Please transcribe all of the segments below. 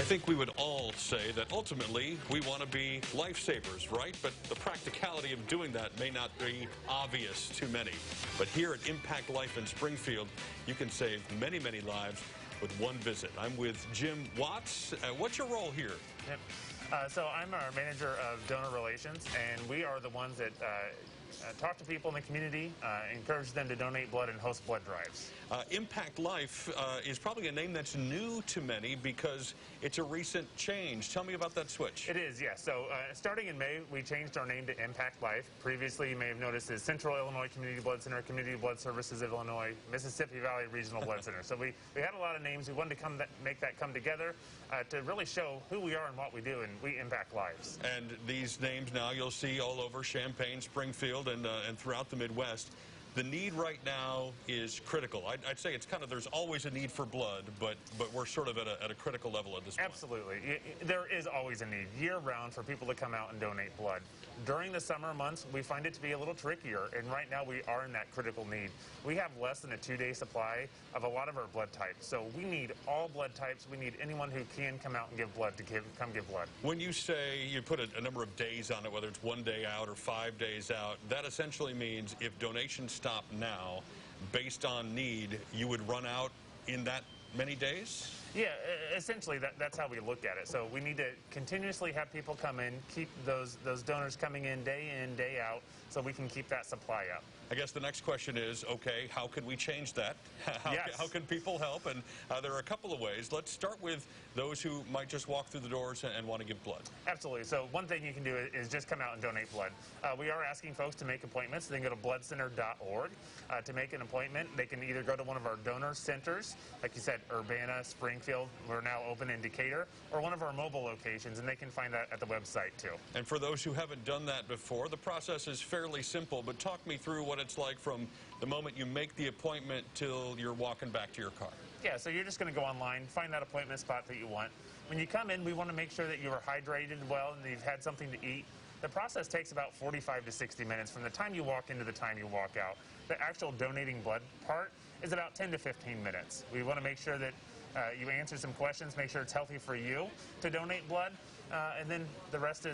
think we would all say that ultimately we want to be lifesavers, right? But the practicality of doing that may not be obvious to many. But here at Impact Life in Springfield, you can save many, many lives with one visit. I'm with Jim Watts. What's your role here? Yep. So I'm our manager of donor relations, and we are the ones that talk to people in the community, encourage them to donate blood and host blood drives. Impact Life is probably a name that's new to many because it's a recent change. Tell me about that switch. It is, yes. So starting in May, we changed our name to Impact Life. Previously, you may have noticed is Central Illinois Community Blood Center, Community Blood Services of Illinois, Mississippi Valley Regional Blood Center. So we had a lot of names. We wanted to make that come together to really show who we are and what we do, and we impact lives. And these names now you'll see all over Champaign, Springfield, and throughout the Midwest. The need right now is critical. I'd say it's kind of, there's always a need for blood, but we're sort of at a critical level at this point. Absolutely. There is always a need year-round for people to come out and donate blood. During the summer months, we find it to be a little trickier, and right now we are in that critical need. We have less than a 2-day supply of a lot of our blood types, so we need all blood types. We need anyone who can come out and give blood to come give blood. When you say you put a number of days on it, whether it's 1 day out or 5 days out, that essentially means if donations stop now, based on need, you would run out in that many days? Yeah, essentially that's how we look at it. So we need to continuously have people come in, keep those donors coming in, day out, so we can keep that supply up. I guess the next question is, okay, how can we change that? How can people help? And there are a couple of ways. Let's start with those who might just walk through the doors and want to give blood. Absolutely. So one thing you can do is just come out and donate blood. We are asking folks to make appointments. They can go to bloodcenter.org to make an appointment. They can either go to one of our donor centers, like you said, Urbana, Springfield. We're now open in Decatur, or one of our mobile locations, and they can find that at the website too. And for those who haven't done that before, the process is fairly simple, but talk me through what it's like from the moment you make the appointment till you're walking back to your car. Yeah, so you're just going to go online, find that appointment spot that you want. When you come in, we want to make sure that you are hydrated well and that you've had something to eat. The process takes about 45 to 60 minutes from the time you walk in to the time you walk out. The actual donating blood part is about 10 to 15 minutes. We want to make sure that you answer some questions, make sure it's healthy for you to donate blood, and then the rest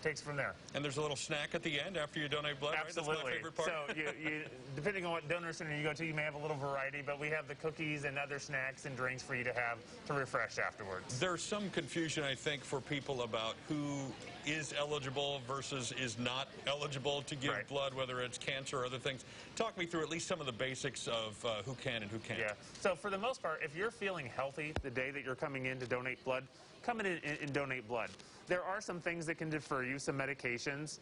takes from there. And there's a little snack at the end after you donate blood, Absolutely. Right? That's my favorite part. So depending on what donor center you go to, you may have a little variety, but we have the cookies and other snacks and drinks for you to have to refresh afterwards. There's some confusion, I think, for people about who is eligible versus is not eligible to give blood, whether it's cancer or other things. Talk me through at least some of the basics of who can and who can't. Yeah. So for the most part, if you're feeling healthy the day that you're coming in to donate blood, come in and donate blood. There are some things that can defer you, some medications,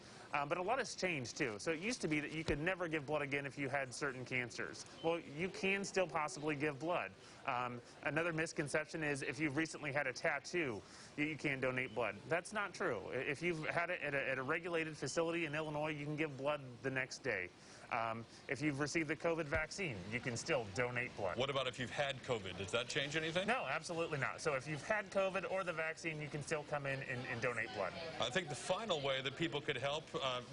but a lot has changed too. So it used to be that you could never give blood again if you had certain cancers. Well, you can still possibly give blood. Another misconception is if you've recently had a tattoo, you can't donate blood. That's not true. If you've had it at a regulated facility in Illinois, you can give blood the next day. If you've received the COVID vaccine, you can still donate blood. What about if you've had COVID? Does that change anything? No, absolutely not. So if you've had COVID or the vaccine, you can still come in and donate blood. I think the final way that people could help,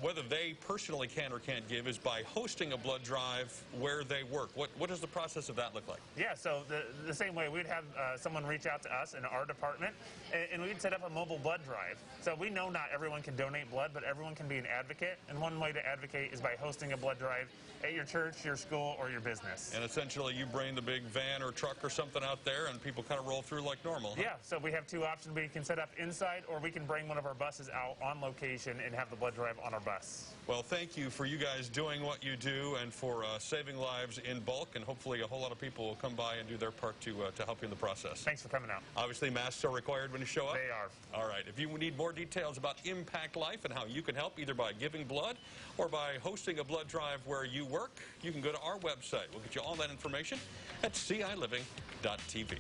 whether they personally can or can't give, is by hosting a blood drive where they work. What does the process of that look like? Yeah, so the same way, we'd have someone reach out to us in our department, and we'd set up a mobile blood drive. So we know not everyone can donate blood, but everyone can be an advocate, and one way to advocate is by hosting a blood drive at your church, your school, or your business. And essentially you bring the big van or truck or something out there and people kind of roll through like normal, huh? Yeah, so we have two options. We can set up inside, or we can bring one of our buses out on location and have the blood drive on our bus. Well, thank you for you guys doing what you do and for saving lives in bulk, and hopefully a whole lot of people will come by and do their part to help you in the process. Thanks for coming out. Obviously, masks are required when you show up? They are. All right. If you need more details about Impact Life and how you can help, either by giving blood or by hosting a blood drive where you work, you can go to our website. We'll get you all that information at CILiving.tv.